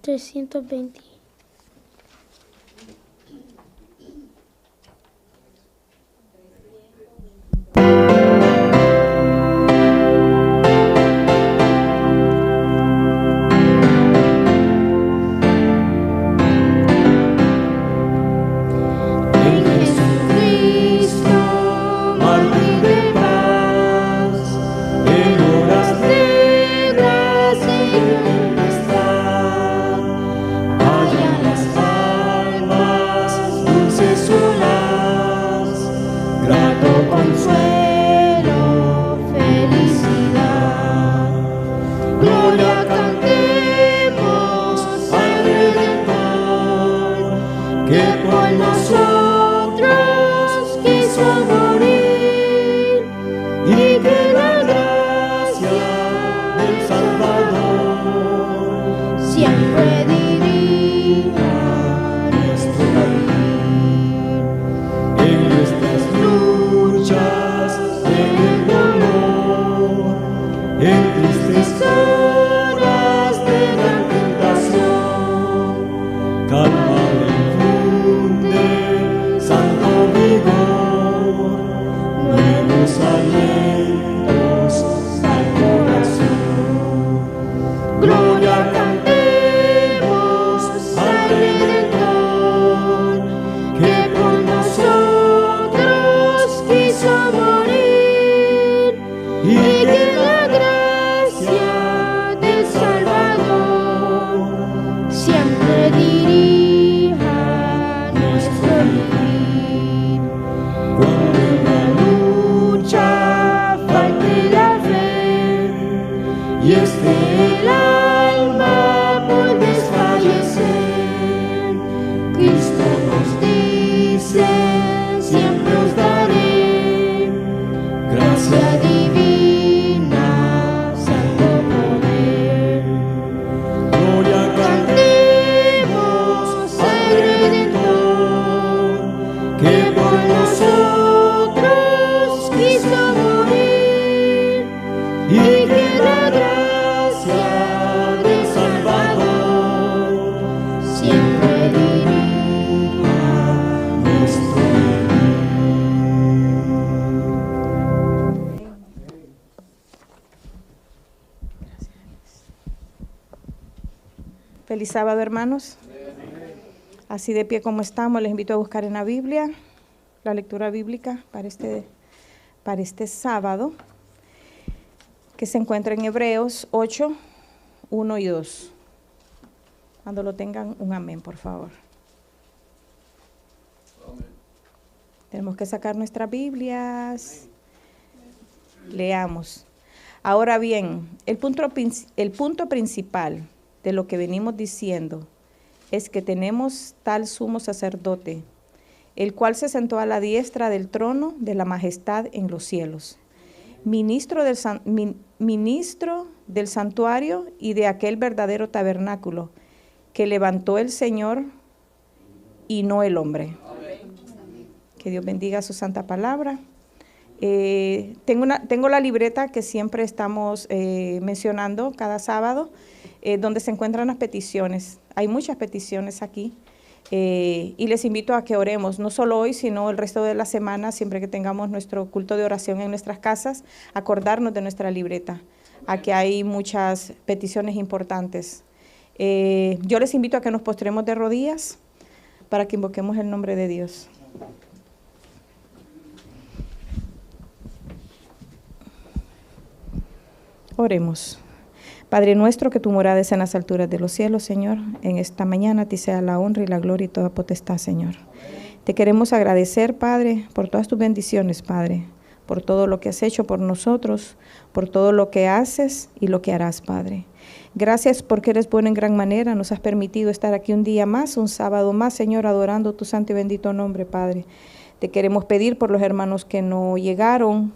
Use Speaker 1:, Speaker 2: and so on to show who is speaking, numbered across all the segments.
Speaker 1: 320.
Speaker 2: Feliz sábado, hermanos. Así de pie como estamos, les invito a buscar en la Biblia, la lectura bíblica para este sábado, que se encuentra en Hebreos 8, 1 y 2. Cuando lo tengan, un amén, por favor. Amén. Tenemos que sacar nuestras Biblias. Leamos. Ahora bien, el punto principal de lo que venimos diciendo es que tenemos tal sumo sacerdote, el cual se sentó a la diestra del trono de la majestad en los cielos, ministro del santuario y de aquel verdadero tabernáculo que levantó el Señor y no el hombre. Que Dios bendiga su santa palabra. Tengo la libreta que siempre estamos mencionando cada sábado, donde se encuentran las peticiones. Hay muchas peticiones aquí y les invito a que oremos, no solo hoy, sino el resto de la semana, siempre que tengamos nuestro culto de oración en nuestras casas, acordarnos de nuestra libreta. Aquí hay muchas peticiones importantes. Yo les invito a que nos postremos de rodillas para que invoquemos el nombre de Dios. Oremos. Padre nuestro, que tu morada es en las alturas de los cielos, Señor. En esta mañana a ti sea la honra y la gloria y toda potestad, Señor. Te queremos agradecer, Padre, por todas tus bendiciones, Padre, por todo lo que has hecho por nosotros, por todo lo que haces y lo que harás, Padre. Gracias porque eres bueno en gran manera, nos has permitido estar aquí un día más, un sábado más, Señor, adorando tu santo y bendito nombre, Padre. Te queremos pedir por los hermanos que no llegaron,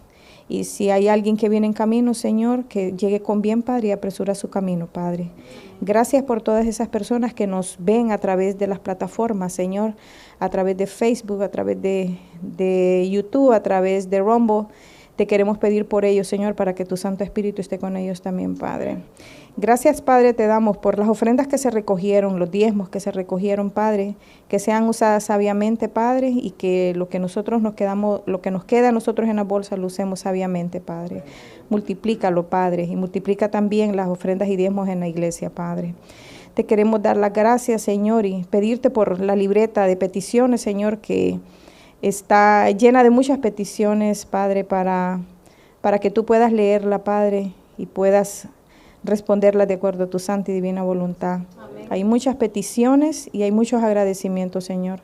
Speaker 2: y si hay alguien que viene en camino, Señor, que llegue con bien, Padre, y apresura su camino, Padre. Gracias por todas esas personas que nos ven a través de las plataformas, Señor, a través de Facebook, a través de YouTube, a través de Rumble. Te queremos pedir por ellos, Señor, para que tu Santo Espíritu esté con ellos también, Padre. Gracias, Padre, te damos por las ofrendas que se recogieron, los diezmos que se recogieron, Padre, que sean usadas sabiamente, Padre, y que lo que nos queda a nosotros en la bolsa lo usemos sabiamente, Padre. Multiplícalo, Padre, y multiplica también las ofrendas y diezmos en la iglesia, Padre. Te queremos dar las gracias, Señor, y pedirte por la libreta de peticiones, Señor, que está llena de muchas peticiones, Padre, para que tú puedas leerla, Padre, y puedas responderlas de acuerdo a tu santa y divina voluntad. Amén. Hay muchas peticiones y hay muchos agradecimientos, Señor.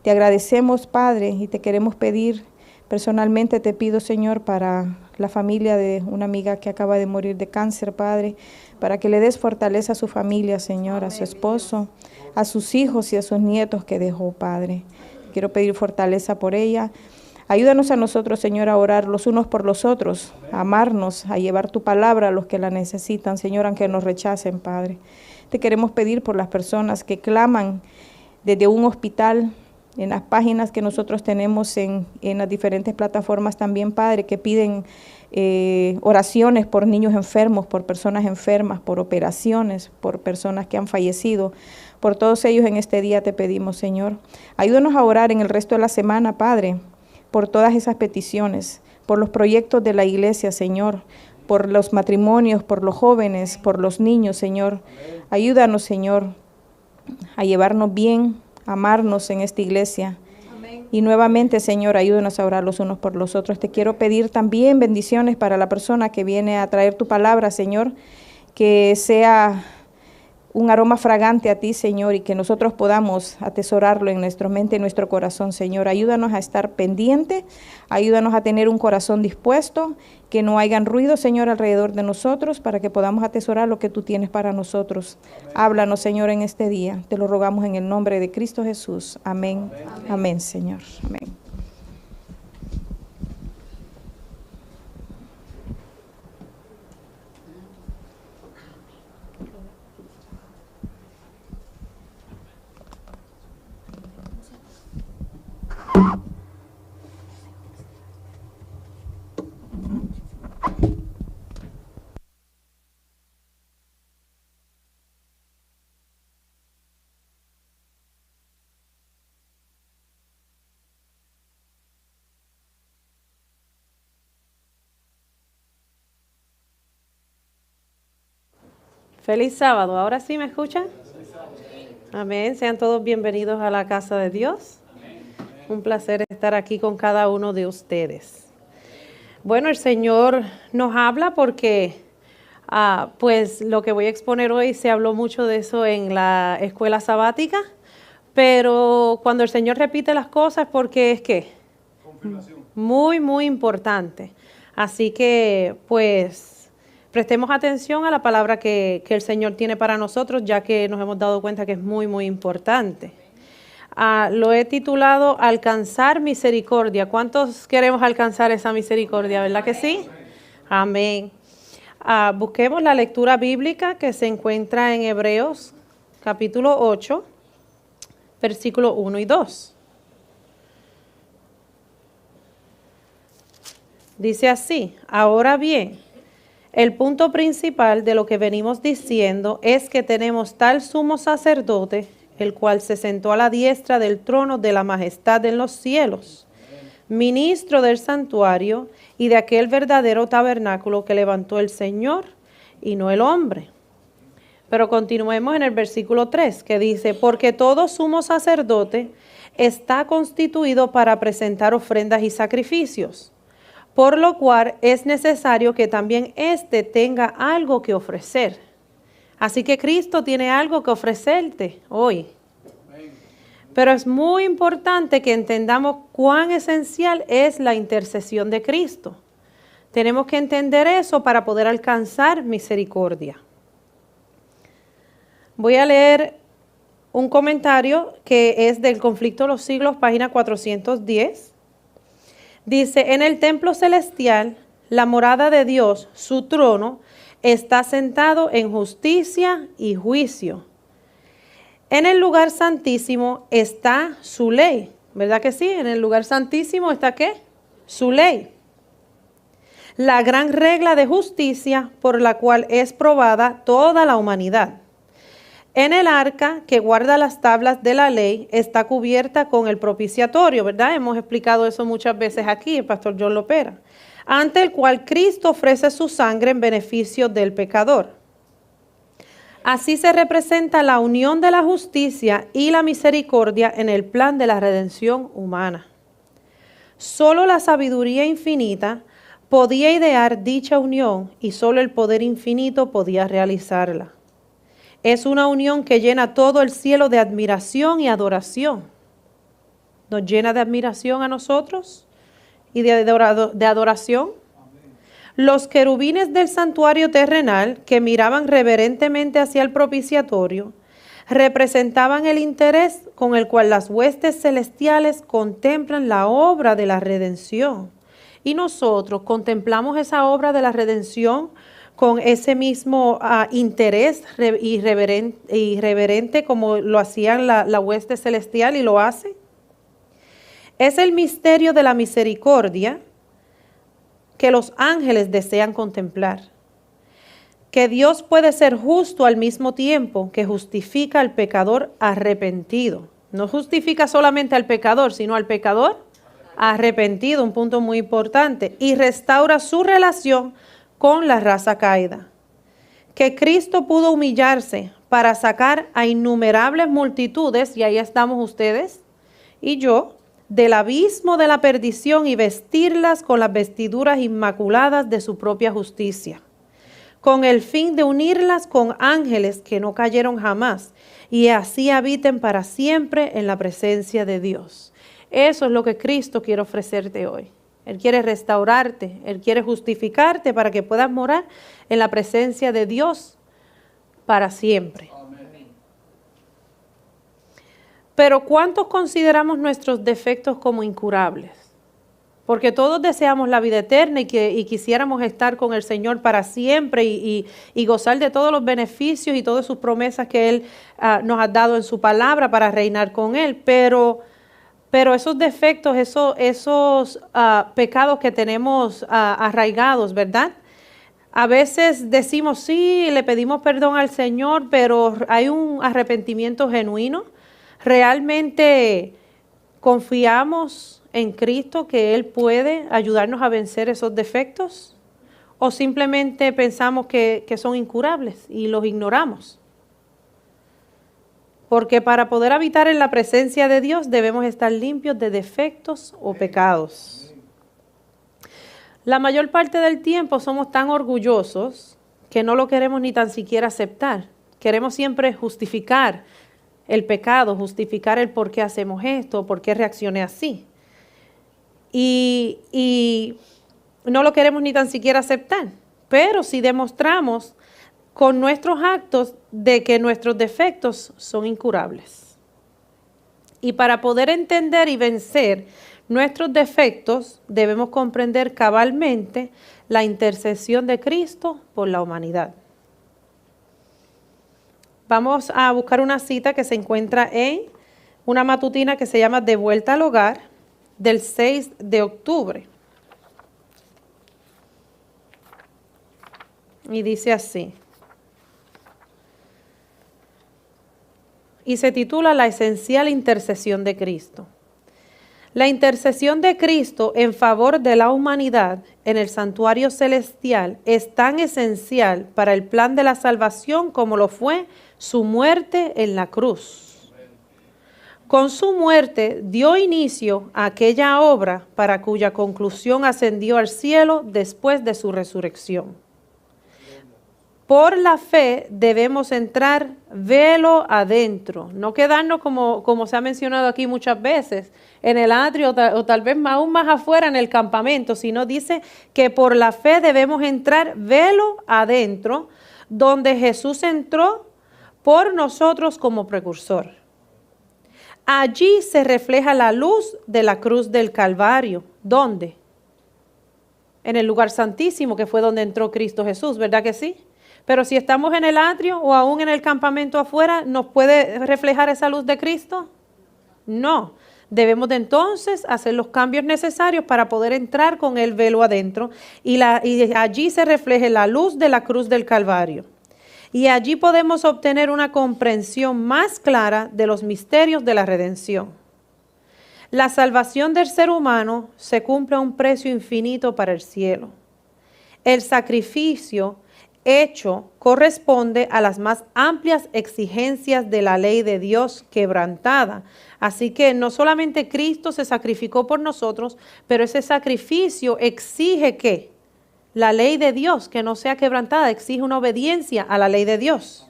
Speaker 2: Te agradecemos, Padre, y te queremos pedir, personalmente te pido, Señor, para la familia de una amiga que acaba de morir de cáncer, Padre, para que le des fortaleza a su familia, Señor, a su esposo, a sus hijos y a sus nietos que dejó, Padre. Quiero pedir fortaleza por ella. Ayúdanos a nosotros, Señor, a orar los unos por los otros, a amarnos, a llevar tu palabra a los que la necesitan, Señor, aunque nos rechacen, Padre. Te queremos pedir por las personas que claman desde un hospital, en las páginas que nosotros tenemos en las diferentes plataformas también, Padre, que piden oraciones por niños enfermos, por personas enfermas, por operaciones, por personas que han fallecido. Por todos ellos en este día te pedimos, Señor. Ayúdanos a orar en el resto de la semana, Padre, por todas esas peticiones, por los proyectos de la iglesia, Señor, por los matrimonios, por los jóvenes, por los niños, Señor. Ayúdanos, Señor, a llevarnos bien, a amarnos en esta iglesia. Amén. Y nuevamente, Señor, ayúdanos a orar los unos por los otros. Te quiero pedir también bendiciones para la persona que viene a traer tu palabra, Señor, que sea un aroma fragante a ti, Señor, y que nosotros podamos atesorarlo en nuestra mente y nuestro corazón, Señor. Ayúdanos a estar pendiente, ayúdanos a tener un corazón dispuesto, que no hayan ruido, Señor, alrededor de nosotros, para que podamos atesorar lo que tú tienes para nosotros. Amén. Háblanos, Señor, en este día. Te lo rogamos en el nombre de Cristo Jesús. Amén. Amén, amén, Señor. Amén.
Speaker 1: Feliz sábado. ¿Ahora sí me escuchan? Amén. Sean todos bienvenidos a la casa de Dios. Un placer estar aquí con cada uno de ustedes. Bueno, el Señor nos habla porque pues lo que voy a exponer hoy, se habló mucho de eso en la escuela sabática, pero cuando el Señor repite las cosas, porque es que muy, muy importante. Así que pues prestemos atención a la palabra que el Señor tiene para nosotros, ya que nos hemos dado cuenta que es muy, muy importante. Lo he titulado Alcanzar misericordia. ¿Cuántos queremos alcanzar esa misericordia? ¿Verdad que sí? Amén. Busquemos la lectura bíblica que se encuentra en Hebreos, capítulo 8, versículos 1 y 2. Dice así: ahora bien, el punto principal de lo que venimos diciendo es que tenemos tal sumo sacerdote, el cual se sentó a la diestra del trono de la majestad en los cielos, ministro del santuario y de aquel verdadero tabernáculo que levantó el Señor y no el hombre. Pero continuemos en el versículo 3, que dice: porque todo sumo sacerdote está constituido para presentar ofrendas y sacrificios, por lo cual es necesario que también éste tenga algo que ofrecer. Así que Cristo tiene algo que ofrecerte hoy. Pero es muy importante que entendamos cuán esencial es la intercesión de Cristo. Tenemos que entender eso para poder alcanzar misericordia. Voy a leer un comentario que es del Conflicto de los Siglos, página 410. Dice: en el templo celestial, la morada de Dios, su trono, está sentado en justicia y juicio. En el lugar santísimo está su ley. ¿Verdad que sí? En el lugar santísimo está ¿qué? Su ley. la gran regla de justicia por la cual es probada toda la humanidad. En el arca que guarda las tablas de la ley está cubierta con el propiciatorio, ¿verdad? Hemos explicado eso muchas veces aquí, el pastor John Lopera, ante el cual Cristo ofrece su sangre en beneficio del pecador. Así se representa la unión de la justicia y la misericordia en el plan de la redención humana. Solo la sabiduría infinita podía idear dicha unión y solo el poder infinito podía realizarla. Es una unión que llena todo el cielo de admiración y adoración. Nos llena de admiración a nosotros y de adoración. Los querubines del santuario terrenal, que miraban reverentemente hacia el propiciatorio, representaban el interés con el cual las huestes celestiales contemplan la obra de la redención. Y nosotros contemplamos esa obra de la redención con ese mismo interés irreverente como lo hacían la hueste celestial y lo hace. Es el misterio de la misericordia que los ángeles desean contemplar. Que Dios puede ser justo al mismo tiempo que justifica al pecador arrepentido. No justifica solamente al pecador, sino al pecador arrepentido, un punto muy importante, y restaura su relación con la raza caída. Que Cristo pudo humillarse para sacar a innumerables multitudes, y ahí estamos ustedes y yo, del abismo de la perdición y vestirlas con las vestiduras inmaculadas de su propia justicia, con el fin de unirlas con ángeles que no cayeron jamás y así habiten para siempre en la presencia de Dios. Eso es lo que Cristo quiere ofrecerte hoy. Él quiere restaurarte, Él quiere justificarte para que puedas morar en la presencia de Dios para siempre. Amén. Pero ¿cuántos consideramos nuestros defectos como incurables? Porque todos deseamos la vida eterna y quisiéramos estar con el Señor para siempre y gozar de todos los beneficios y todas sus promesas que Él nos ha dado en su palabra para reinar con Él. Pero esos defectos, esos pecados que tenemos arraigados, ¿verdad? A veces decimos sí, le pedimos perdón al Señor, pero hay un arrepentimiento genuino. ¿Realmente confiamos en Cristo que Él puede ayudarnos a vencer esos defectos? ¿O simplemente pensamos que son incurables y los ignoramos? Porque para poder habitar en la presencia de Dios debemos estar limpios de defectos o pecados. La mayor parte del tiempo somos tan orgullosos que no lo queremos ni tan siquiera aceptar. Queremos siempre justificar el pecado, justificar el por qué hacemos esto, por qué reaccioné así. Y no lo queremos ni tan siquiera aceptar. Pero si demostramos con nuestros actos de que nuestros defectos son incurables. Y para poder entender y vencer nuestros defectos, debemos comprender cabalmente la intercesión de Cristo por la humanidad. Vamos a buscar una cita que se encuentra en una matutina que se llama De Vuelta al Hogar, del 6 de octubre. Y dice así. Y se titula La esencial intercesión de Cristo. La intercesión de Cristo en favor de la humanidad en el santuario celestial es tan esencial para el plan de la salvación como lo fue su muerte en la cruz. Con su muerte dio inicio a aquella obra para cuya conclusión ascendió al cielo después de su resurrección. Por la fe debemos entrar velo adentro, no quedarnos como se ha mencionado aquí muchas veces, en el atrio o tal vez aún más afuera en el campamento, sino dice que por la fe debemos entrar velo adentro, donde Jesús entró por nosotros como precursor. Allí se refleja la luz de la cruz del Calvario. ¿Dónde? En el lugar santísimo, que fue donde entró Cristo Jesús, ¿verdad que sí? Pero si estamos en el atrio o aún en el campamento afuera, ¿nos puede reflejar esa luz de Cristo? No. Debemos de entonces hacer los cambios necesarios para poder entrar con el velo adentro y allí se refleje la luz de la cruz del Calvario. Y allí podemos obtener una comprensión más clara de los misterios de la redención. La salvación del ser humano se cumple a un precio infinito para el cielo. El sacrificio hecho corresponde a las más amplias exigencias de la ley de Dios quebrantada. Así que no solamente Cristo se sacrificó por nosotros, pero ese sacrificio exige que la ley de Dios, que no sea quebrantada, exige una obediencia a la ley de Dios.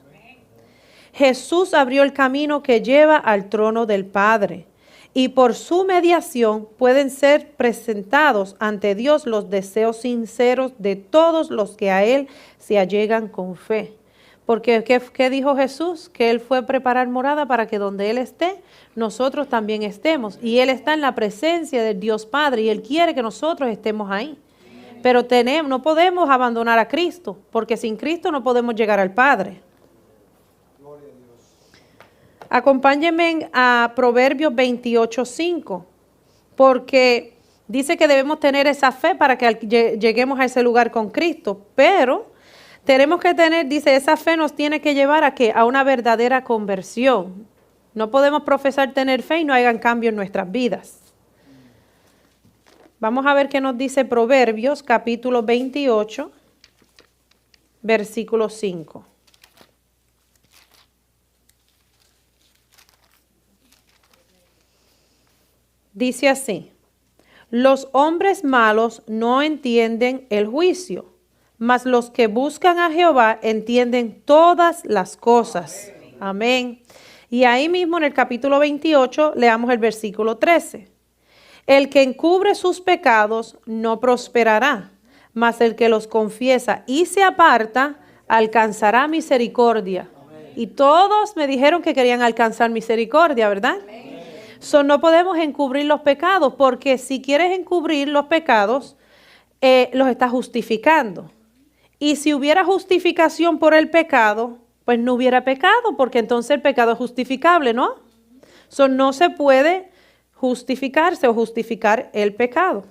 Speaker 1: Jesús abrió el camino que lleva al trono del Padre. Y por su mediación pueden ser presentados ante Dios los deseos sinceros de todos los que a Él se allegan con fe. Porque, ¿qué dijo Jesús? Que Él fue a preparar morada para que donde Él esté, nosotros también estemos. Y Él está en la presencia del Dios Padre y Él quiere que nosotros estemos ahí. Pero no podemos abandonar a Cristo, porque sin Cristo no podemos llegar al Padre. Acompáñenme a Proverbios 28:5, porque dice que debemos tener esa fe para que lleguemos a ese lugar con Cristo, pero tenemos que tener, dice, esa fe nos tiene que llevar a ¿qué? A una verdadera conversión. No podemos profesar tener fe y no hagan cambio en nuestras vidas. Vamos a ver qué nos dice Proverbios, capítulo 28, versículo 5. Dice así: los hombres malos no entienden el juicio, mas los que buscan a Jehová entienden todas las cosas. Amén. Y ahí mismo en el capítulo 28 leamos el versículo 13. El que encubre sus pecados no prosperará, mas el que los confiesa y se aparta alcanzará misericordia. Amén. Y todos me dijeron que querían alcanzar misericordia, ¿verdad? Amén. No podemos encubrir los pecados, porque si quieres encubrir los pecados, los estás justificando. Y si hubiera justificación por el pecado, pues no hubiera pecado, porque entonces el pecado es justificable, ¿no? No se puede justificarse o justificar el pecado.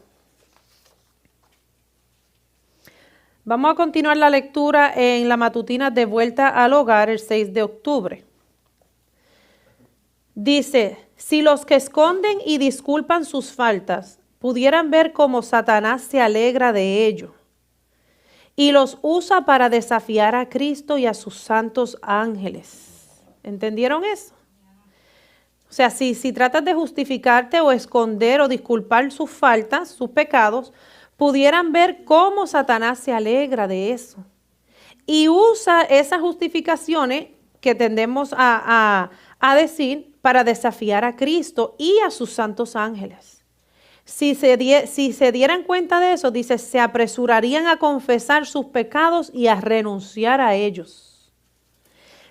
Speaker 1: Vamos a continuar la lectura en la matutina de Vuelta al Hogar el 6 de octubre. Dice: si los que esconden y disculpan sus faltas pudieran ver cómo Satanás se alegra de ello y los usa para desafiar a Cristo y a sus santos ángeles. ¿Entendieron eso? O sea, si tratas de justificarte o esconder o disculpar sus faltas, sus pecados, pudieran ver cómo Satanás se alegra de eso. Y usa esas justificaciones que tendemos a decir para desafiar a Cristo y a sus santos ángeles. Si se dieran cuenta de eso, dice, se apresurarían a confesar sus pecados y a renunciar a ellos.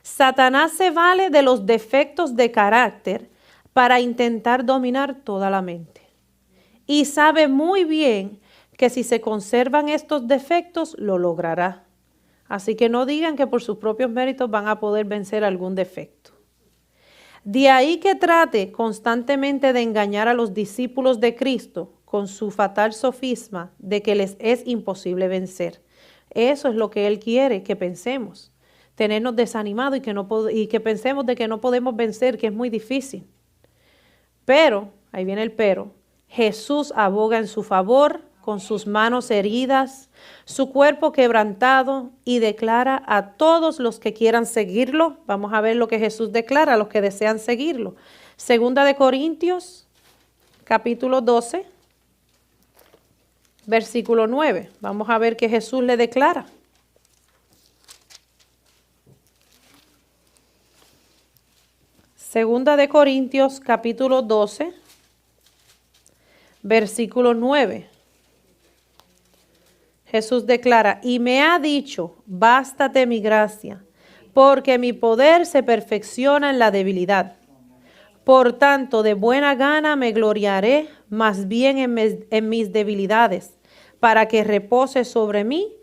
Speaker 1: Satanás se vale de los defectos de carácter para intentar dominar toda la mente. Y sabe muy bien que si se conservan estos defectos, lo logrará. Así que no digan que por sus propios méritos van a poder vencer algún defecto. De ahí que trate constantemente de engañar a los discípulos de Cristo con su fatal sofisma de que les es imposible vencer. Eso es lo que Él quiere que pensemos. Tenernos desanimados y que pensemos de que no podemos vencer, que es muy difícil. Pero, ahí viene el pero, Jesús aboga en su favor con sus manos heridas, su cuerpo quebrantado, y declara a todos los que quieran seguirlo. Vamos a ver lo que Jesús declara a los que desean seguirlo. Segunda de Corintios, capítulo 12, versículo 9. Vamos a ver qué Jesús le declara. Segunda de Corintios, capítulo 12, versículo 9. Jesús declara: y me ha dicho, bástate mi gracia, porque mi poder se perfecciona en la debilidad. Por tanto, de buena gana me gloriaré más bien en mis debilidades, para que repose sobre mí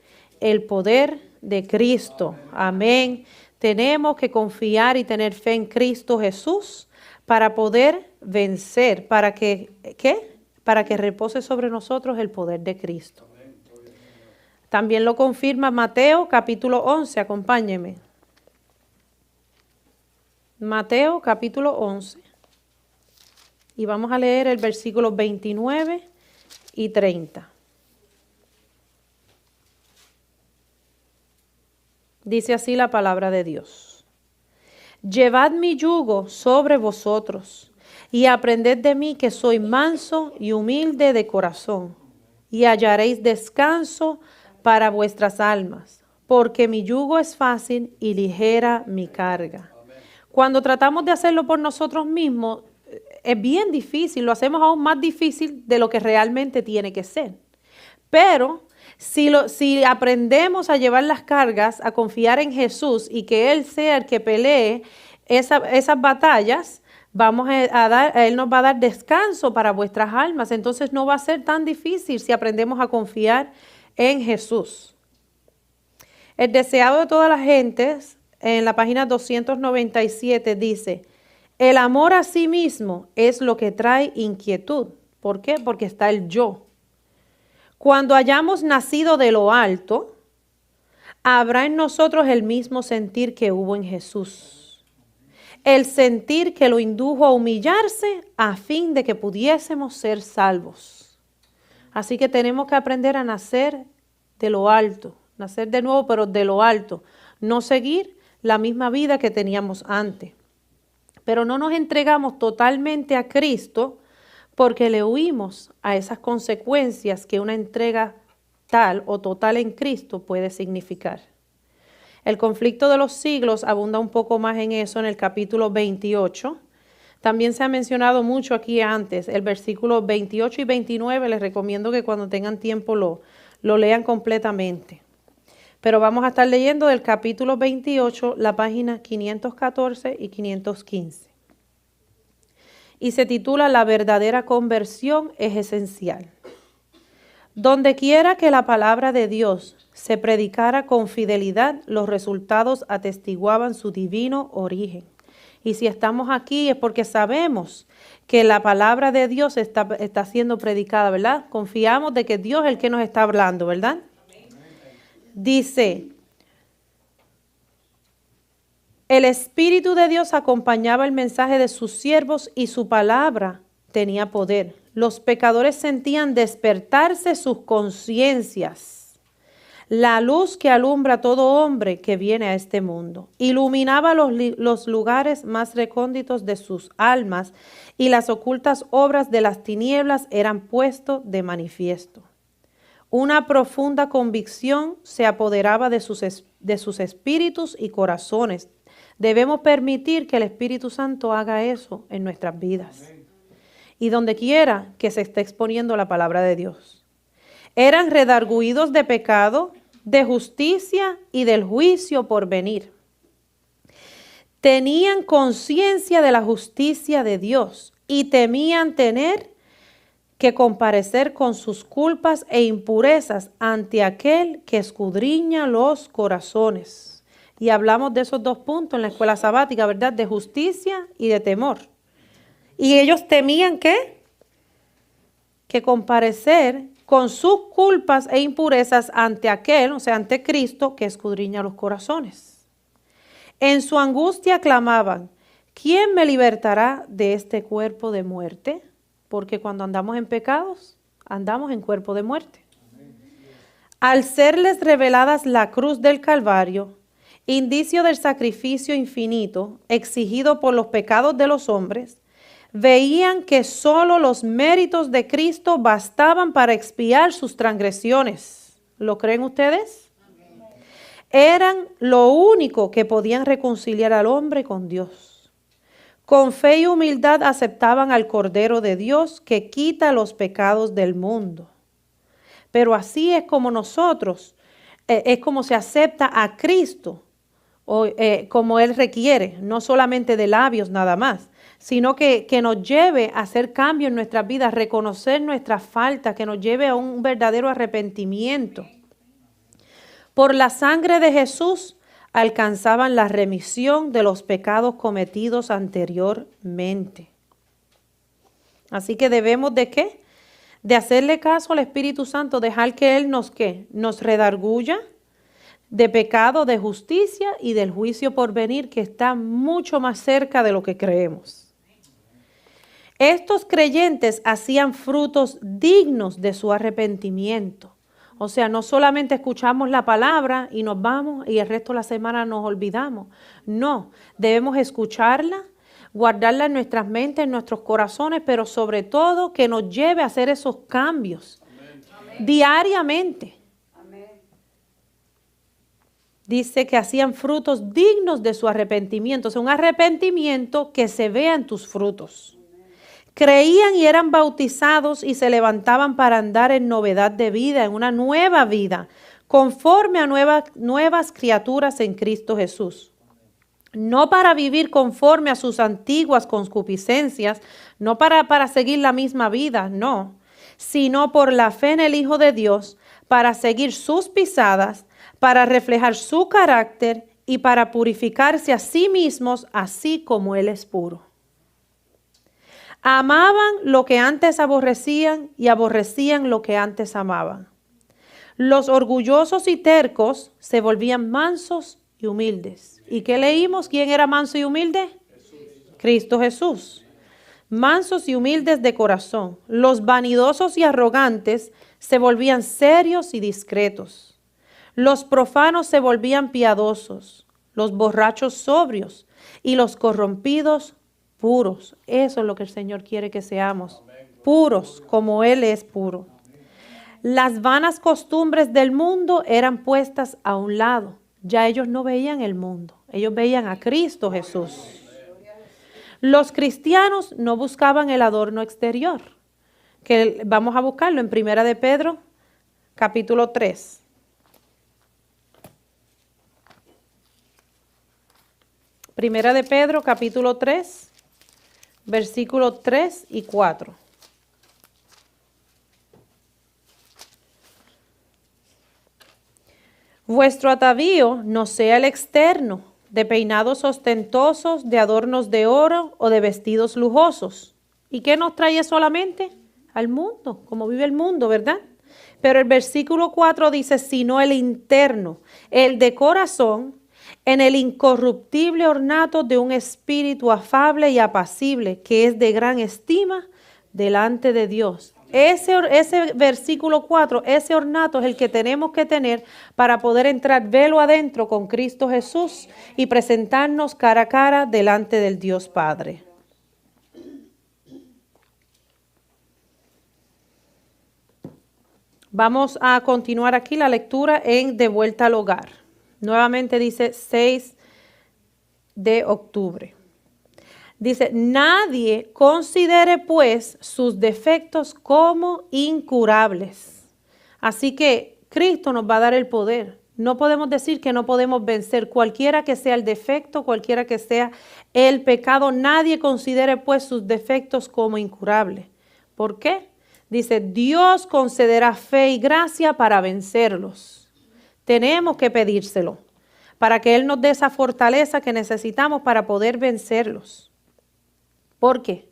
Speaker 1: el poder de Cristo. Amén. Tenemos que confiar y tener fe en Cristo Jesús para poder vencer, para que, ¿qué? Para que repose sobre nosotros el poder de Cristo. También lo confirma Mateo capítulo 11, acompáñenme. Mateo capítulo 11. Y vamos a leer el versículo 29 y 30. Dice así la palabra de Dios. Llevad mi yugo sobre vosotros y aprended de mí, que soy manso y humilde de corazón, y hallaréis descanso para vuestras almas, porque mi yugo es fácil y ligera mi carga. Cuando tratamos de hacerlo por nosotros mismos, es bien difícil, lo hacemos aún más difícil de lo que realmente tiene que ser. Pero si aprendemos a llevar las cargas, a confiar en Jesús y que Él sea el que pelee esas batallas, Él nos va a dar descanso para vuestras almas. Entonces no va a ser tan difícil si aprendemos a confiar en Jesús. El deseado de todas las gentes, en la página 297, dice: el amor a sí mismo es lo que trae inquietud. ¿Por qué? Porque está el yo. Cuando hayamos nacido de lo alto, habrá en nosotros el mismo sentir que hubo en Jesús. El sentir que lo indujo a humillarse a fin de que pudiésemos ser salvos. Así que tenemos que aprender a nacer de lo alto, nacer de nuevo, pero de lo alto. No seguir la misma vida que teníamos antes. Pero no nos entregamos totalmente a Cristo porque le huimos a esas consecuencias que una entrega tal o total en Cristo puede significar. El conflicto de los siglos abunda un poco más en eso en el capítulo 28. También se ha mencionado mucho aquí antes, el versículo 28 y 29, les recomiendo que cuando tengan tiempo lo lean completamente. Pero vamos a estar leyendo del capítulo 28, la página 514 y 515. Y se titula La verdadera conversión es esencial. Donde quiera que la palabra de Dios se predicara con fidelidad, los resultados atestiguaban su divino origen. Y si estamos aquí es porque sabemos que la palabra de Dios está siendo predicada, ¿verdad? Confiamos de que Dios es el que nos está hablando, ¿verdad? Dice: el Espíritu de Dios acompañaba el mensaje de sus siervos y su palabra tenía poder. Los pecadores sentían despertarse sus conciencias. La luz que alumbra a todo hombre que viene a este mundo iluminaba los lugares más recónditos de sus almas, y las ocultas obras de las tinieblas eran puestas de manifiesto. Una profunda convicción se apoderaba de sus espíritus y corazones. Debemos permitir que el Espíritu Santo haga eso en nuestras vidas. Y donde quiera que se esté exponiendo la palabra de Dios. Eran redarguidos de pecado, de justicia y del juicio por venir. Tenían conciencia de la justicia de Dios y temían tener que comparecer con sus culpas e impurezas ante aquel que escudriña los corazones. Y hablamos de esos dos puntos en la escuela sabática, ¿verdad? De justicia y de temor. Y ellos temían ¿qué? Que comparecer con sus culpas e impurezas ante aquel, o sea, ante Cristo, que escudriña los corazones. En su angustia clamaban: ¿quién me libertará de este cuerpo de muerte? Porque cuando andamos en pecados, andamos en cuerpo de muerte. Al serles reveladas la cruz del Calvario, indicio del sacrificio infinito exigido por los pecados de los hombres, veían que solo los méritos de Cristo bastaban para expiar sus transgresiones. ¿Lo creen ustedes? Eran lo único que podían reconciliar al hombre con Dios. Con fe y humildad aceptaban al Cordero de Dios que quita los pecados del mundo. Pero así es como nosotros, es como se acepta a Cristo, como Él requiere, no solamente de labios nada más, sino que nos lleve a hacer cambio en nuestras vidas, reconocer nuestras faltas, que nos lleve a un verdadero arrepentimiento. Por la sangre de Jesús alcanzaban la remisión de los pecados cometidos anteriormente. Así que debemos ¿de qué? De hacerle caso al Espíritu Santo, dejar que Él nos ¿qué? Nos redarguya de pecado, de justicia y del juicio por venir, que está mucho más cerca de lo que creemos. Estos creyentes hacían frutos dignos de su arrepentimiento. O sea, no solamente escuchamos la palabra y nos vamos y el resto de la semana nos olvidamos. No, debemos escucharla, guardarla en nuestras mentes, en nuestros corazones, pero sobre todo que nos lleve a hacer esos cambios diariamente. Dice que hacían frutos dignos de su arrepentimiento. O sea, un arrepentimiento que se vea en tus frutos. Creían y eran bautizados y se levantaban para andar en novedad de vida, en una nueva vida, conforme a nuevas criaturas en Cristo Jesús. No para vivir conforme a sus antiguas concupiscencias, no para seguir la misma vida, no, sino por la fe en el Hijo de Dios, para seguir sus pisadas, para reflejar su carácter y para purificarse a sí mismos, así como Él es puro. Amaban lo que antes aborrecían y aborrecían lo que antes amaban. Los orgullosos y tercos se volvían mansos y humildes. ¿Y qué leímos? ¿Quién era manso y humilde? Jesús. Cristo Jesús. Mansos y humildes de corazón. Los vanidosos y arrogantes se volvían serios y discretos. Los profanos se volvían piadosos. Los borrachos sobrios y los corrompidos puros. Eso es lo que el Señor quiere que seamos. Puros, como Él es puro. Las vanas costumbres del mundo eran puestas a un lado. Ya ellos no veían el mundo. Ellos veían a Cristo Jesús. Los cristianos no buscaban el adorno exterior. Que vamos a buscarlo en Primera de Pedro, capítulo 3. Primera de Pedro, capítulo 3. Versículos 3 y 4. Vuestro atavío no sea el externo, de peinados ostentosos, de adornos de oro o de vestidos lujosos. ¿Y qué nos trae solamente? Al mundo, como vive el mundo, ¿verdad? Pero el versículo 4 dice, sino el interno, el de corazón, en el incorruptible ornato de un espíritu afable y apacible, que es de gran estima delante de Dios. Ese versículo 4, ese ornato es el que tenemos que tener para poder entrar velo adentro con Cristo Jesús y presentarnos cara a cara delante del Dios Padre. Vamos a continuar aquí la lectura en De Vuelta al Hogar. Nuevamente dice 6 de octubre. Dice, nadie considere pues sus defectos como incurables. Así que Cristo nos va a dar el poder. No podemos decir que no podemos vencer cualquiera que sea el defecto, cualquiera que sea el pecado. Nadie considere pues sus defectos como incurables. ¿Por qué? Dice, Dios concederá fe y gracia para vencerlos. Tenemos que pedírselo para que Él nos dé esa fortaleza que necesitamos para poder vencerlos. ¿Por qué?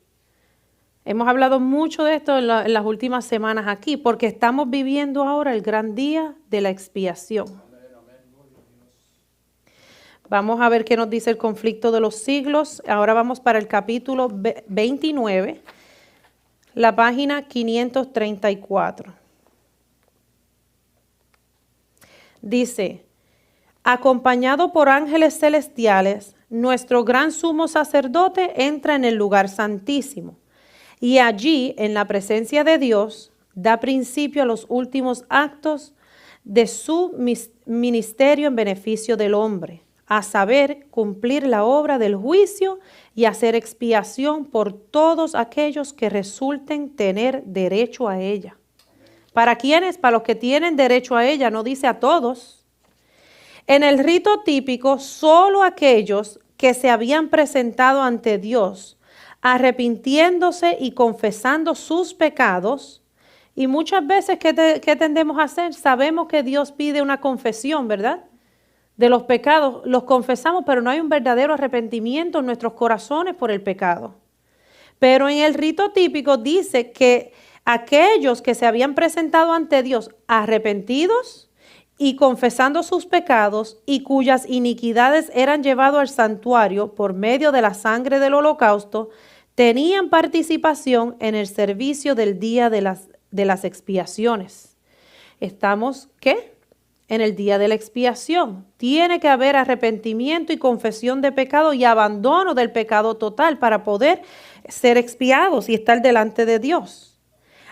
Speaker 1: Hemos hablado mucho de esto en las últimas semanas aquí, porque estamos viviendo ahora el gran día de la expiación. Vamos a ver qué nos dice el conflicto de los siglos. Ahora vamos para el capítulo 29, la página 534. Dice, acompañado por ángeles celestiales, nuestro gran sumo sacerdote entra en el lugar santísimo y allí, en la presencia de Dios, da principio a los últimos actos de su ministerio en beneficio del hombre, a saber, cumplir la obra del juicio y hacer expiación por todos aquellos que resulten tener derecho a ella. ¿Para quiénes? Para los que tienen derecho a ella, no dice a todos. En el rito típico, solo aquellos que se habían presentado ante Dios, arrepintiéndose y confesando sus pecados, y muchas veces, ¿qué tendemos a hacer? Sabemos que Dios pide una confesión, ¿verdad? De los pecados, los confesamos, pero no hay un verdadero arrepentimiento en nuestros corazones por el pecado. Pero en el rito típico dice que aquellos que se habían presentado ante Dios arrepentidos y confesando sus pecados y cuyas iniquidades eran llevados al santuario por medio de la sangre del holocausto, tenían participación en el servicio del día de las expiaciones. Estamos, ¿qué? En el día de la expiación. Tiene que haber arrepentimiento y confesión de pecado y abandono del pecado total para poder ser expiados y estar delante de Dios.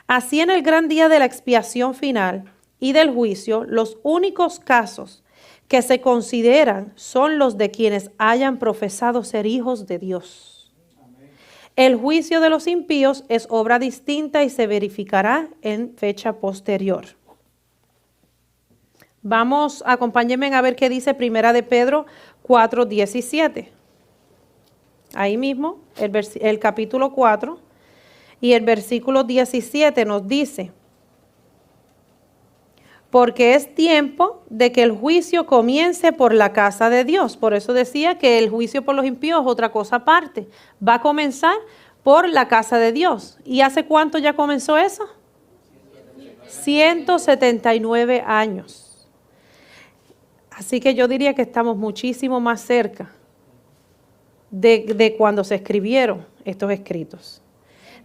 Speaker 1: Así, en el gran día de la expiación final y del juicio, los únicos casos que se consideran son los de quienes hayan profesado ser hijos de Dios. El juicio de los impíos es obra distinta y se verificará en fecha posterior. Vamos, acompáñenme a ver qué dice Primera de Pedro 4:17. Ahí mismo, el capítulo 4 y el versículo 17 nos dice: porque es tiempo de que el juicio comience por la casa de Dios. Por eso decía que el juicio por los impíos es otra cosa aparte. Va a comenzar por la casa de Dios. ¿Y hace cuánto ya comenzó eso? 179 años. Así que yo diría que estamos muchísimo más cerca de cuando se escribieron estos escritos.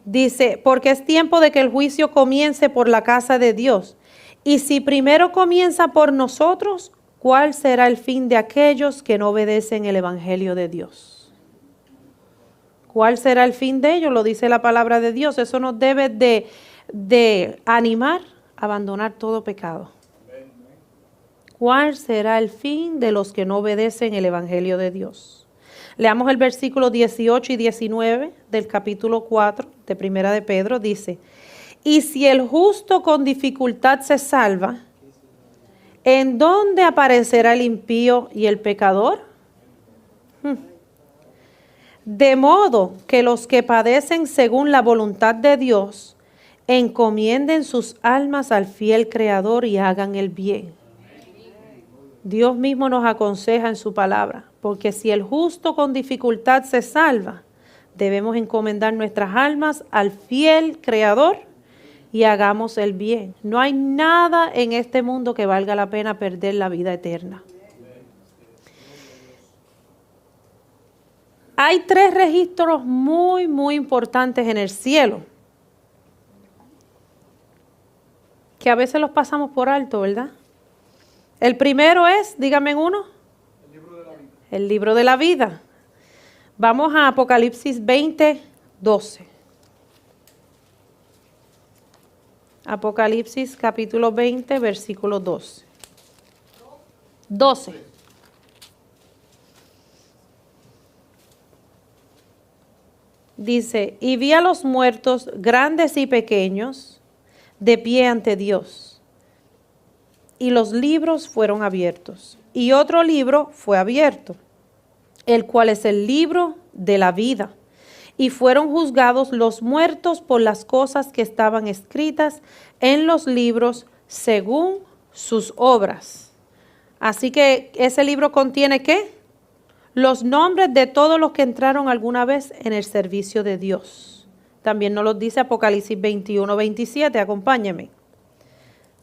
Speaker 1: Dice, porque es tiempo de que el juicio comience por la casa de Dios. Y si primero comienza por nosotros, ¿cuál será el fin de aquellos que no obedecen el evangelio de Dios? ¿Cuál será el fin de ellos? Lo dice la palabra de Dios. Eso nos debe de animar a abandonar todo pecado. ¿Cuál será el fin de los que no obedecen el evangelio de Dios? Leamos el versículo 18 y 19 del capítulo 4 de Primera de Pedro. Dice, y si el justo con dificultad se salva, ¿en dónde aparecerá el impío y el pecador? De modo que los que padecen según la voluntad de Dios, encomienden sus almas al fiel Creador y hagan el bien. Dios mismo nos aconseja en su palabra, porque si el justo con dificultad se salva, debemos encomendar nuestras almas al fiel Creador y hagamos el bien. No hay nada en este mundo que valga la pena perder la vida eterna. Hay 3 registros muy, muy importantes en el cielo, que a veces los pasamos por alto, ¿verdad? El primero es, díganme uno. El libro de la vida. El libro de la vida. Vamos a Apocalipsis 20:12. Apocalipsis capítulo 20, versículo 12. 12. Dice, y vi a los muertos, grandes y pequeños, de pie ante Dios. Y los libros fueron abiertos. Y otro libro fue abierto, el cual es el libro de la vida. Y fueron juzgados los muertos por las cosas que estaban escritas en los libros según sus obras. Así que ese libro contiene ¿qué? Los nombres de todos los que entraron alguna vez en el servicio de Dios. También nos lo dice Apocalipsis 21:27. Acompáñenme.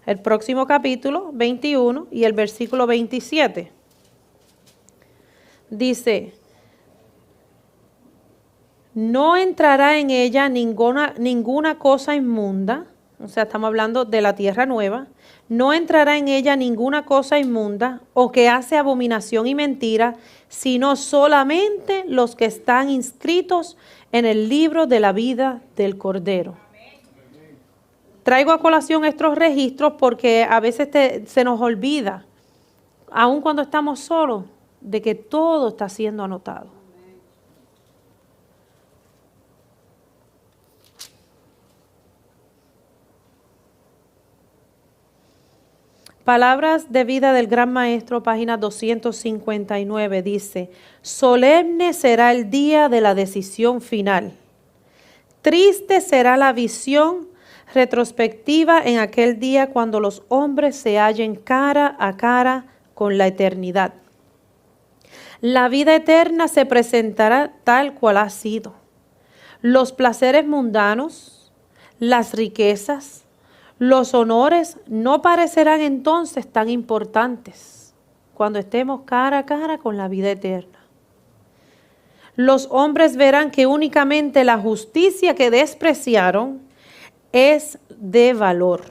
Speaker 1: El próximo capítulo 21 y el versículo 27. Dice, no entrará en ella ninguna cosa inmunda, o sea, estamos hablando de la tierra nueva, no entrará en ella ninguna cosa inmunda o que hace abominación y mentira, sino solamente los que están inscritos en el libro de la vida del Cordero. Traigo a colación estos registros porque a veces se nos olvida, aun cuando estamos solos, de que todo está siendo anotado. Palabras de vida del Gran Maestro, página 259, dice, solemne será el día de la decisión final. Triste será la visión retrospectiva en aquel día cuando los hombres se hallen cara a cara con la eternidad. La vida eterna se presentará tal cual ha sido. Los placeres mundanos, las riquezas, los honores no parecerán entonces tan importantes cuando estemos cara a cara con la vida eterna. Los hombres verán que únicamente la justicia que despreciaron es de valor.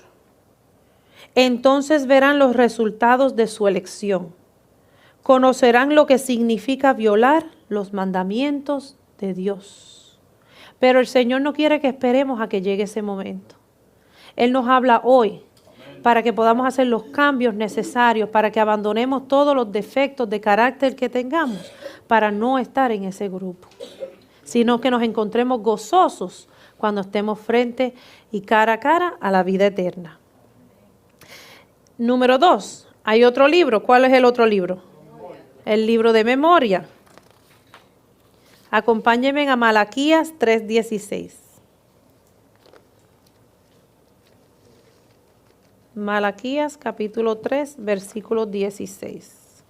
Speaker 1: Entonces verán los resultados de su elección. Conocerán lo que significa violar los mandamientos de Dios. Pero el Señor no quiere que esperemos a que llegue ese momento. Él nos habla hoy para que podamos hacer los cambios necesarios, para que abandonemos todos los defectos de carácter que tengamos, para no estar en ese grupo, sino que nos encontremos gozosos cuando estemos frente y cara a cara a la vida eterna. Número 2, hay otro libro. ¿Cuál es el otro libro? El libro de memoria. Acompáñenme a Malaquías 3:16. Malaquías capítulo 3, versículo 16.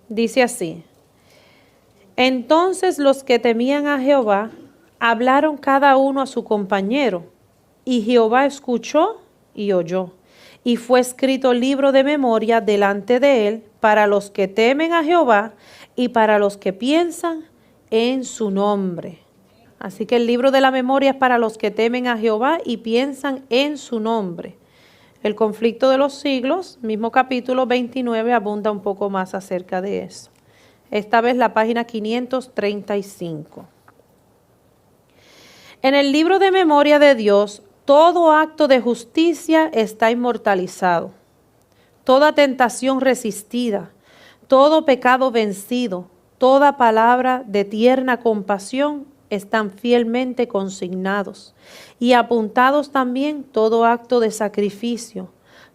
Speaker 1: Dice así: Entonces los que temían a Jehová hablaron cada uno a su compañero, y Jehová escuchó y oyó, y fue escrito libro de memoria delante de él para los que temen a Jehová y para los que piensan en su nombre. Así que el libro de la memoria es para los que temen a Jehová y piensan en su nombre. El conflicto de los siglos, mismo capítulo 29, abunda un poco más acerca de eso. Esta vez la página 535. En el libro de memoria de Dios, todo acto de justicia está inmortalizado. Toda tentación resistida, todo pecado vencido, toda palabra de tierna compasión están fielmente consignados y apuntados también todo acto de sacrificio,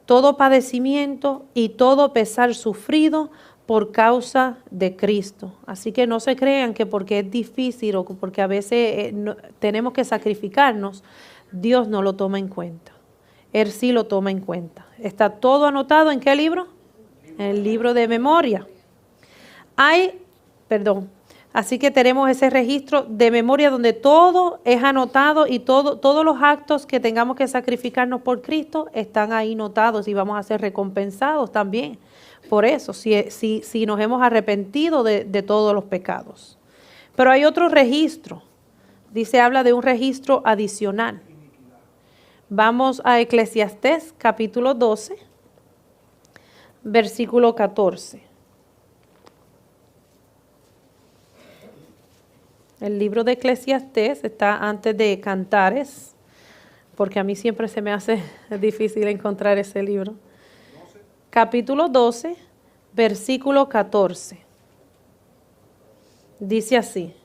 Speaker 1: todo padecimiento y todo pesar sufrido por causa de Cristo. Así que no se crean que porque es difícil o porque a veces tenemos que sacrificarnos, Dios no lo toma en cuenta. Él sí lo toma en cuenta. Está todo anotado ¿en qué libro? En el libro de memoria. Así que tenemos ese registro de memoria donde todo es anotado y todos los actos que tengamos que sacrificarnos por Cristo están ahí notados y vamos a ser recompensados también por eso, si nos hemos arrepentido de todos los pecados. Pero hay otro registro, habla de un registro adicional. Vamos a Eclesiastés capítulo 12, versículo 14. El libro de Eclesiastés está antes de Cantares, porque a mí siempre se me hace difícil encontrar ese libro. Capítulo 12, versículo 14. Dice así: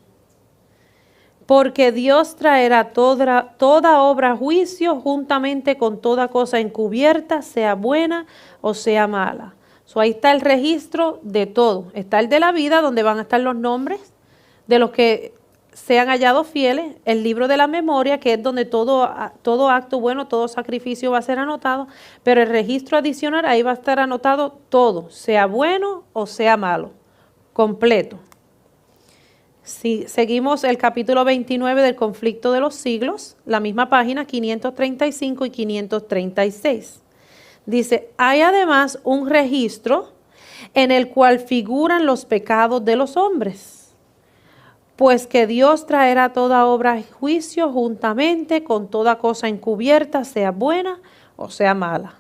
Speaker 1: Porque Dios traerá toda obra a juicio juntamente con toda cosa encubierta, sea buena o sea mala. Ahí está el registro de todo. Está el de la vida, donde van a estar los nombres de los que sean hallados fieles, el libro de la memoria, que es donde todo acto bueno, todo sacrificio va a ser anotado, pero el registro adicional, ahí va a estar anotado todo, sea bueno o sea malo, completo. Si seguimos el capítulo 29 del conflicto de los siglos, la misma página 535 y 536. Dice, hay además un registro en el cual figuran los pecados de los hombres. Pues que Dios traerá toda obra a juicio juntamente con toda cosa encubierta, sea buena o sea mala.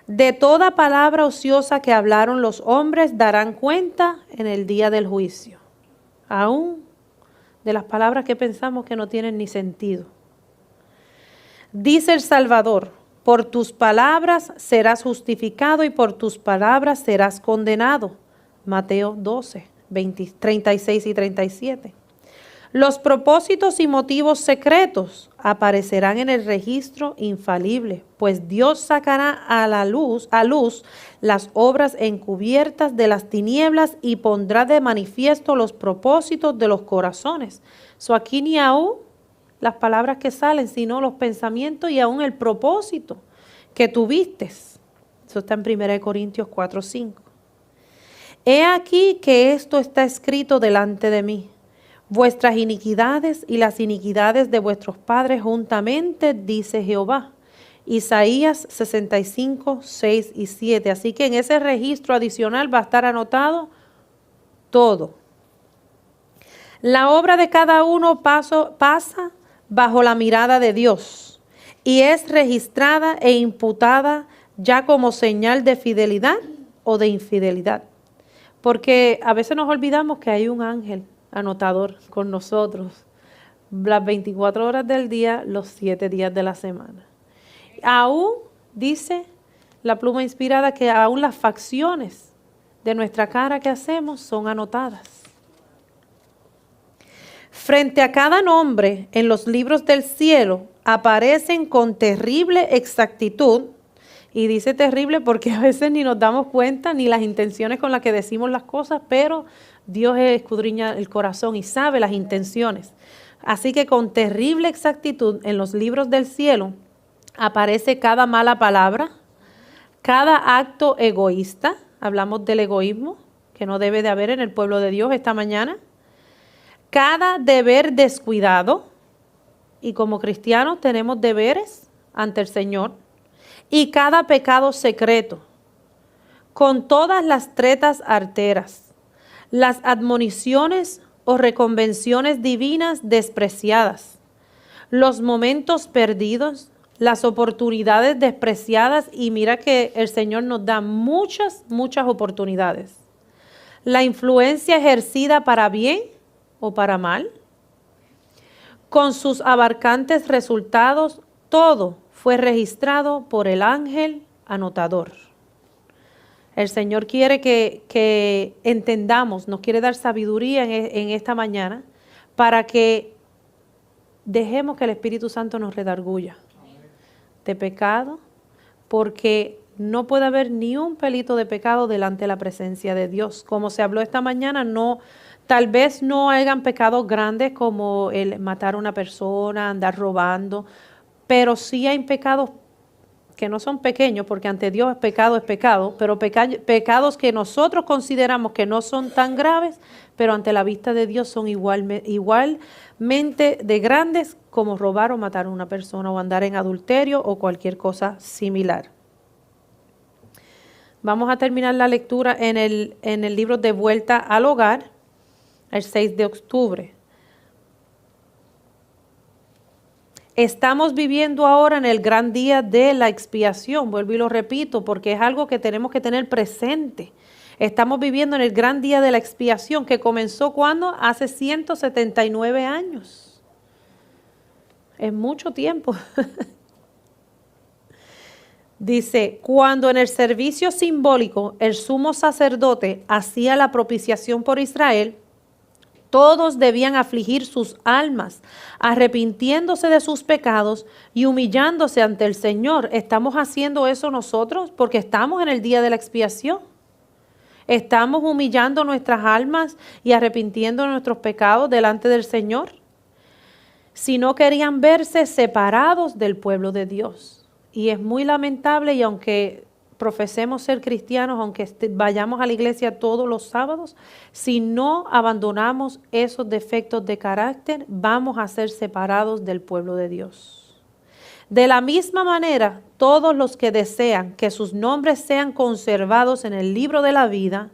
Speaker 1: De toda palabra ociosa que hablaron los hombres darán cuenta en el día del juicio. Aún de las palabras que pensamos que no tienen ni sentido. Dice el Salvador, por tus palabras serás justificado y por tus palabras serás condenado. Mateo 12, 36 y 37. Los propósitos y motivos secretos aparecerán en el registro infalible, pues Dios sacará a luz las obras encubiertas de las tinieblas y pondrá de manifiesto los propósitos de los corazones. Aquí ni aún las palabras que salen, sino los pensamientos y aún el propósito que tuviste. Eso está en 1 Corintios 4:5. He aquí que esto está escrito delante de mí. Vuestras iniquidades y las iniquidades de vuestros padres juntamente, dice Jehová. Isaías 65, 6 y 7. Así que en ese registro adicional va a estar anotado todo. La obra de cada uno pasa bajo la mirada de Dios y es registrada e imputada ya como señal de fidelidad o de infidelidad. Porque a veces nos olvidamos que hay un ángel anotador con nosotros las 24 horas del día, los 7 días de la semana. Aún dice la pluma inspirada que aún las facciones de nuestra cara que hacemos son anotadas. Frente a cada nombre en los libros del cielo aparecen con terrible exactitud, y dice terrible porque a veces ni nos damos cuenta ni las intenciones con las que decimos las cosas, pero Dios escudriña el corazón y sabe las intenciones. Así que con terrible exactitud en los libros del cielo aparece cada mala palabra, cada acto egoísta, hablamos del egoísmo, que no debe de haber en el pueblo de Dios esta mañana, cada deber descuidado, y como cristianos tenemos deberes ante el Señor, y cada pecado secreto, con todas las tretas arteras, las admoniciones o reconvenciones divinas despreciadas, los momentos perdidos, las oportunidades despreciadas, y mira que el Señor nos da muchas oportunidades. La influencia ejercida para bien o para mal, con sus abarcantes resultados, todo fue registrado por el ángel anotador. El Señor quiere que entendamos, nos quiere dar sabiduría en esta mañana para que dejemos que el Espíritu Santo nos redarguya de pecado, porque no puede haber ni un pelito de pecado delante de la presencia de Dios. Como se habló esta mañana, tal vez no hayan pecados grandes como el matar a una persona, andar robando, pero sí hay pecados que no son pequeños, porque ante Dios es pecado, pero pecados que nosotros consideramos que no son tan graves, pero ante la vista de Dios son igualmente de grandes como robar o matar a una persona o andar en adulterio o cualquier cosa similar. Vamos a terminar la lectura en el libro de Vuelta al Hogar, el 6 de octubre. Estamos viviendo ahora en el gran día de la expiación, vuelvo y lo repito, porque es algo que tenemos que tener presente. Estamos viviendo en el gran día de la expiación, que comenzó ¿cuándo? Hace 179 años. Es mucho tiempo. Dice, cuando en el servicio simbólico el sumo sacerdote hacía la propiciación por Israel, todos debían afligir sus almas, arrepintiéndose de sus pecados y humillándose ante el Señor. ¿Estamos haciendo eso nosotros? Porque estamos en el día de la expiación. ¿Estamos humillando nuestras almas y arrepintiendo de nuestros pecados delante del Señor? Si no querían verse separados del pueblo de Dios. Y es muy lamentable, y aunque profesemos ser cristianos, aunque vayamos a la iglesia todos los sábados, si no abandonamos esos defectos de carácter, vamos a ser separados del pueblo de Dios. De la misma manera, todos los que desean que sus nombres sean conservados en el libro de la vida,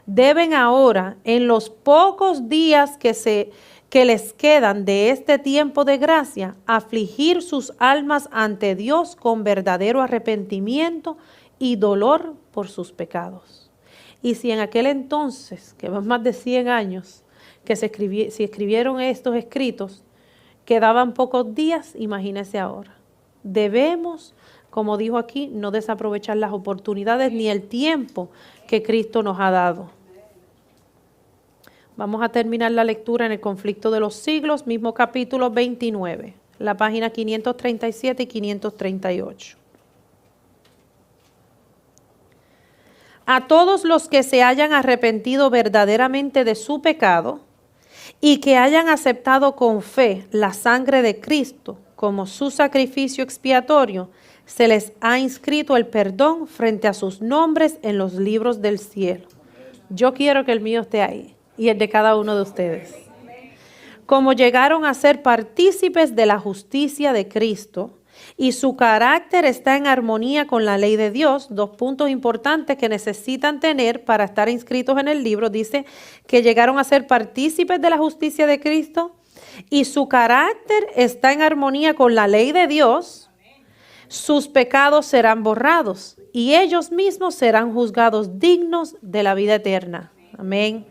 Speaker 1: deben ahora, en los pocos días que les quedan de este tiempo de gracia, afligir sus almas ante Dios con verdadero arrepentimiento y dolor por sus pecados. Y si en aquel entonces, que van más de 100 años, que se escribieron estos escritos, quedaban pocos días, imagínense ahora. Debemos, como dijo aquí, no desaprovechar las oportunidades ni el tiempo que Cristo nos ha dado. Vamos a terminar la lectura en el conflicto de los siglos, mismo capítulo 29, la página 537 y 538. A todos los que se hayan arrepentido verdaderamente de su pecado y que hayan aceptado con fe la sangre de Cristo como su sacrificio expiatorio, se les ha inscrito el perdón frente a sus nombres en los libros del cielo. Yo quiero que el mío esté ahí y el de cada uno de ustedes. Como llegaron a ser partícipes de la justicia de Cristo y su carácter está en armonía con la ley de Dios, dos puntos importantes que necesitan tener para estar inscritos en el libro. Dice que llegaron a ser partícipes de la justicia de Cristo y su carácter está en armonía con la ley de Dios. Sus pecados serán borrados y ellos mismos serán juzgados dignos de la vida eterna. Amén.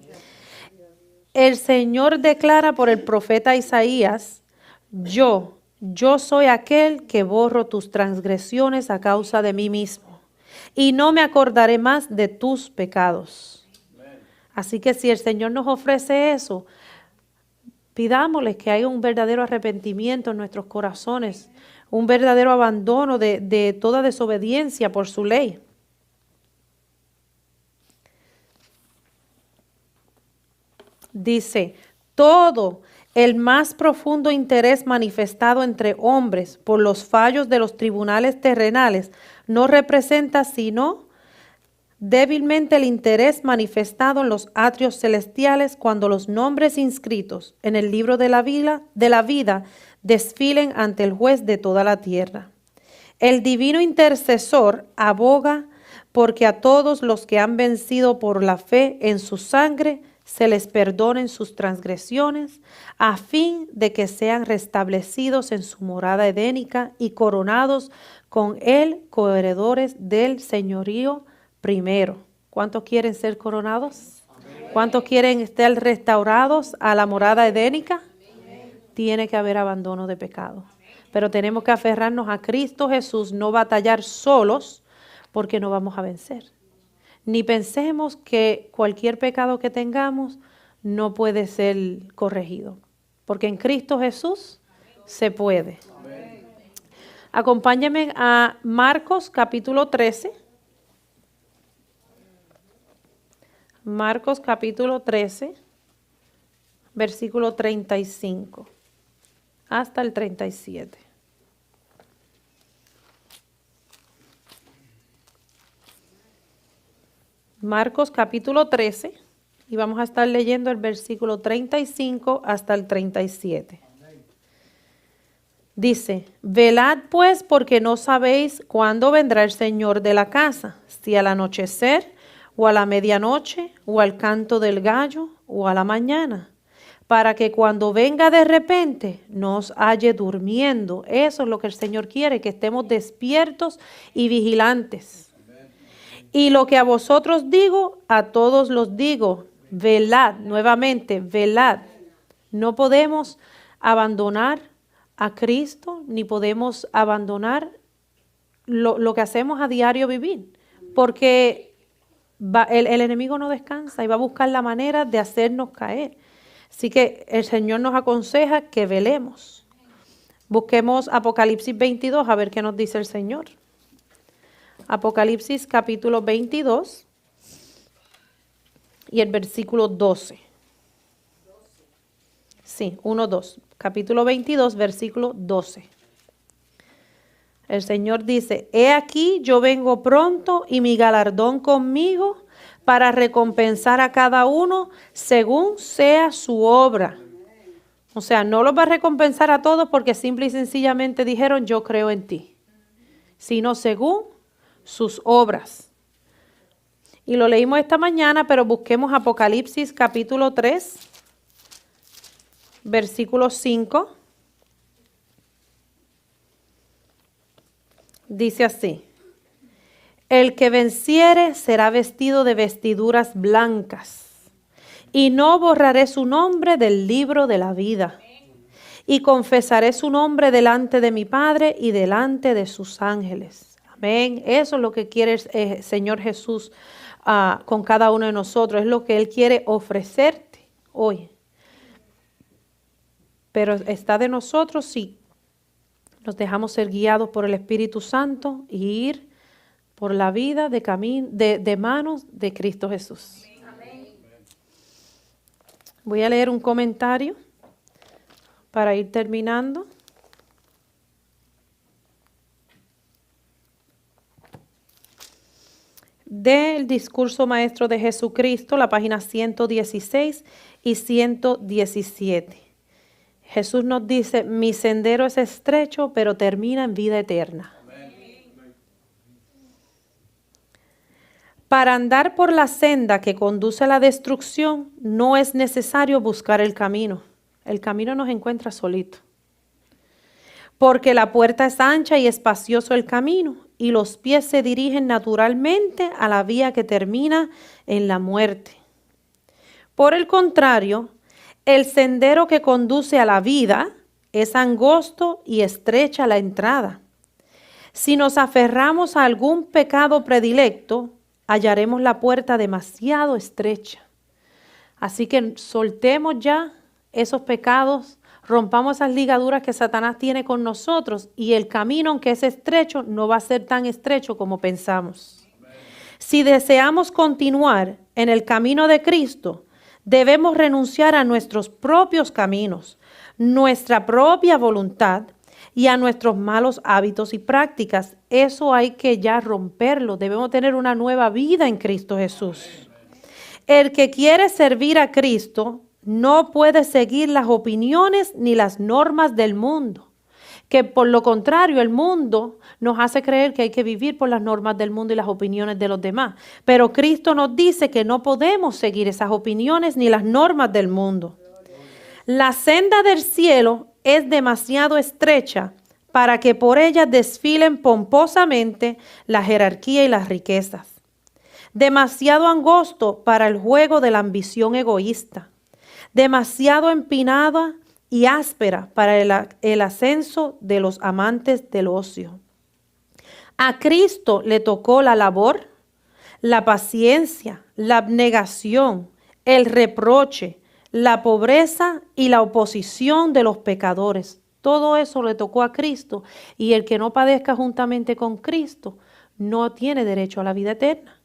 Speaker 1: El Señor declara por el profeta Isaías, yo soy aquel que borro tus transgresiones a causa de mí mismo y no me acordaré más de tus pecados. Así que si el Señor nos ofrece eso, pidámosle que haya un verdadero arrepentimiento en nuestros corazones, un verdadero abandono de toda desobediencia por su ley. Dice, todo el más profundo interés manifestado entre hombres por los fallos de los tribunales terrenales no representa sino débilmente el interés manifestado en los atrios celestiales cuando los nombres inscritos en el libro de la vida desfilen ante el juez de toda la tierra. El divino intercesor aboga porque a todos los que han vencido por la fe en su sangre se les perdonen sus transgresiones, a fin de que sean restablecidos en su morada edénica y coronados con él coheredores del señorío primero. ¿Cuántos quieren ser coronados? ¿Cuántos quieren estar restaurados a la morada edénica? Tiene que haber abandono de pecado. Pero tenemos que aferrarnos a Cristo Jesús, no batallar solos, porque no vamos a vencer. Ni pensemos que cualquier pecado que tengamos no puede ser corregido, porque en Cristo Jesús se puede. Acompáñenme a Marcos capítulo 13. Marcos capítulo 13, versículo 35 hasta el 37. Marcos capítulo 13 y vamos a estar leyendo el versículo 35 hasta el 37. Dice, velad pues porque no sabéis cuándo vendrá el Señor de la casa, si al anochecer o a la medianoche o al canto del gallo o a la mañana, para que cuando venga de repente no os halle durmiendo. Eso es lo que el Señor quiere, que estemos despiertos y vigilantes. Y lo que a vosotros digo, a todos los digo, velad, nuevamente, velad. No podemos abandonar a Cristo, ni podemos abandonar lo que hacemos a diario vivir, porque el enemigo no descansa y va a buscar la manera de hacernos caer. Así que el Señor nos aconseja que velemos. Busquemos Apocalipsis 22 a ver qué nos dice el Señor. Apocalipsis capítulo 22 y el versículo 12. Sí, 1-2. Capítulo 22, versículo 12. El Señor dice, he aquí yo vengo pronto y mi galardón conmigo para recompensar a cada uno según sea su obra. O sea, no los va a recompensar a todos porque simple y sencillamente dijeron yo creo en ti, sino según sus obras. Y lo leímos esta mañana, pero busquemos Apocalipsis capítulo 3, versículo 5. Dice así, el que venciere será vestido de vestiduras blancas, y no borraré su nombre del libro de la vida, y confesaré su nombre delante de mi Padre y delante de sus ángeles. Amén. Eso es lo que quiere el Señor Jesús con cada uno de nosotros. Es lo que Él quiere ofrecerte hoy. Pero está de nosotros si nos dejamos ser guiados por el Espíritu Santo y ir por la vida de manos de Cristo Jesús. Amén. Voy a leer un comentario para ir terminando. del discurso maestro de Jesucristo, la página 116 y 117. Jesús nos dice, mi sendero es estrecho, pero termina en vida eterna. Para andar por la senda que conduce a la destrucción, no es necesario buscar el camino. El camino nos encuentra solito. Porque la puerta es ancha y espacioso el camino, y los pies se dirigen naturalmente a la vía que termina en la muerte. Por el contrario, el sendero que conduce a la vida es angosto y estrecha la entrada. Si nos aferramos a algún pecado predilecto, hallaremos la puerta demasiado estrecha. Así que soltemos ya esos pecados, rompamos esas ligaduras que Satanás tiene con nosotros y el camino, aunque es estrecho, no va a ser tan estrecho como pensamos. Si deseamos continuar en el camino de Cristo, debemos renunciar a nuestros propios caminos, nuestra propia voluntad y a nuestros malos hábitos y prácticas. Eso hay que ya romperlo. Debemos tener una nueva vida en Cristo Jesús. El que quiere servir a Cristo no puede seguir las opiniones ni las normas del mundo, que por lo contrario el mundo nos hace creer que hay que vivir por las normas del mundo y las opiniones de los demás. Pero Cristo nos dice que no podemos seguir esas opiniones ni las normas del mundo. La senda del cielo es demasiado estrecha para que por ella desfilen pomposamente la jerarquía y las riquezas. Demasiado angosto para el juego de la ambición egoísta. Demasiado empinada y áspera para el ascenso de los amantes del ocio. A Cristo le tocó la labor, la paciencia, la abnegación, el reproche, la pobreza y la oposición de los pecadores. Todo eso le tocó a Cristo, y el que no padezca juntamente con Cristo no tiene derecho a la vida eterna.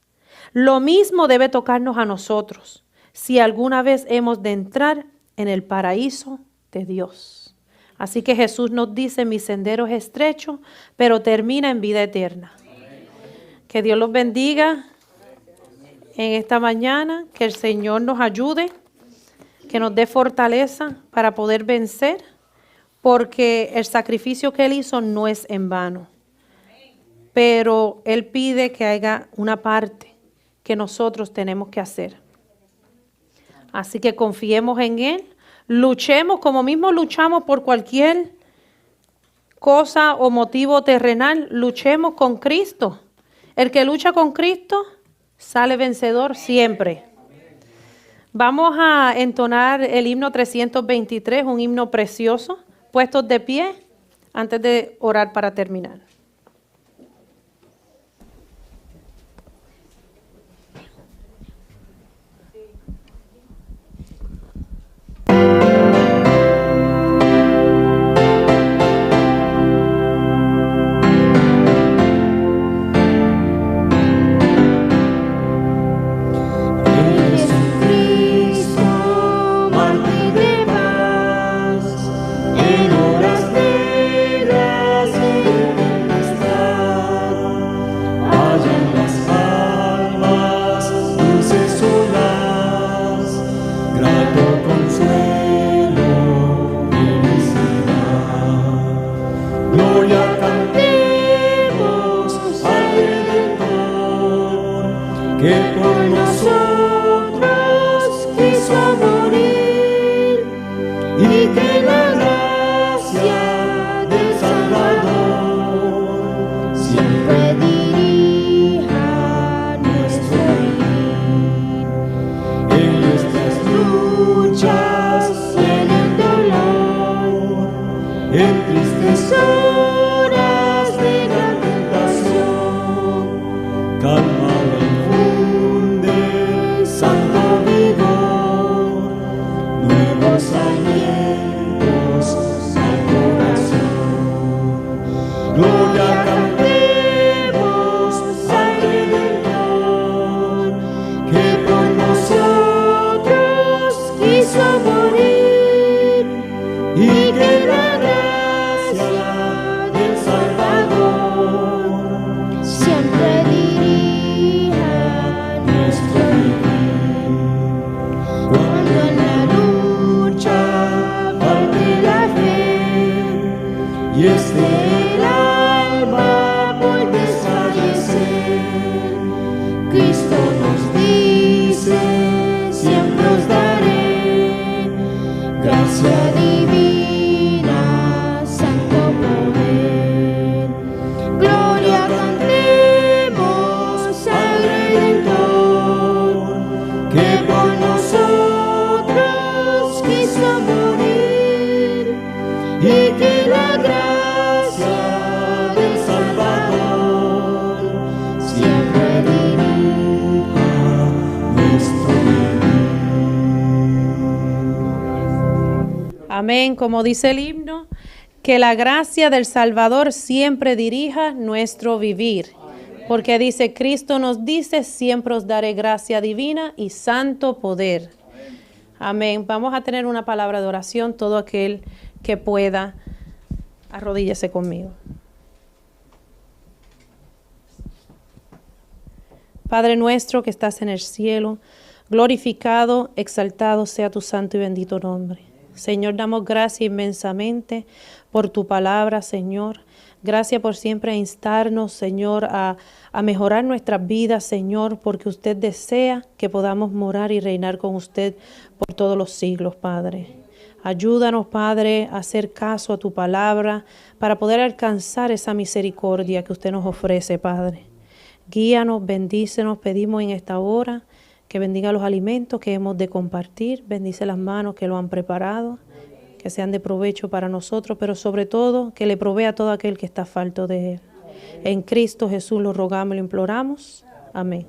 Speaker 1: Lo mismo debe tocarnos a nosotros, si alguna vez hemos de entrar en el paraíso de Dios. Así que Jesús nos dice, mi sendero es estrecho, pero termina en vida eterna. Que Dios los bendiga en esta mañana, que el Señor nos ayude, que nos dé fortaleza para poder vencer, porque el sacrificio que Él hizo no es en vano. Pero Él pide que haya una parte que nosotros tenemos que hacer. Así que confiemos en Él, luchemos como mismo luchamos por cualquier cosa o motivo terrenal, luchemos con Cristo. El que lucha con Cristo sale vencedor siempre. Vamos a entonar el himno 323, un himno precioso, puestos de pie antes de orar para terminar.
Speaker 3: Siempre dirige Cristo nos dice, siempre os daré gracia divina, santo poder. Gloria cantemos al Redentor, que por nosotros quiso morir, y que la gracia del Salvador siempre dirija nuestro vivir.
Speaker 1: Amén, como dice el himno, que la gracia del Salvador siempre dirija nuestro vivir. Porque dice, Cristo nos dice, siempre os daré gracia divina y santo poder. Amén. Vamos a tener una palabra de oración, todo aquel que pueda, arrodíllese conmigo. Padre nuestro que estás en el cielo, glorificado, exaltado sea tu santo y bendito nombre. Señor, damos gracias inmensamente por tu palabra, Señor. Gracias por siempre instarnos, Señor, a mejorar nuestras vidas, Señor, porque usted desea que podamos morar y reinar con usted por todos los siglos, Padre. Ayúdanos, Padre, a hacer caso a tu palabra para poder alcanzar esa misericordia que usted nos ofrece, Padre. Guíanos, bendícenos, pedimos en esta hora que bendiga los alimentos que hemos de compartir, bendice las manos que lo han preparado, que sean de provecho para nosotros, pero sobre todo que le provea a todo aquel que está falto de él. En Cristo Jesús lo rogamos y lo imploramos. Amén.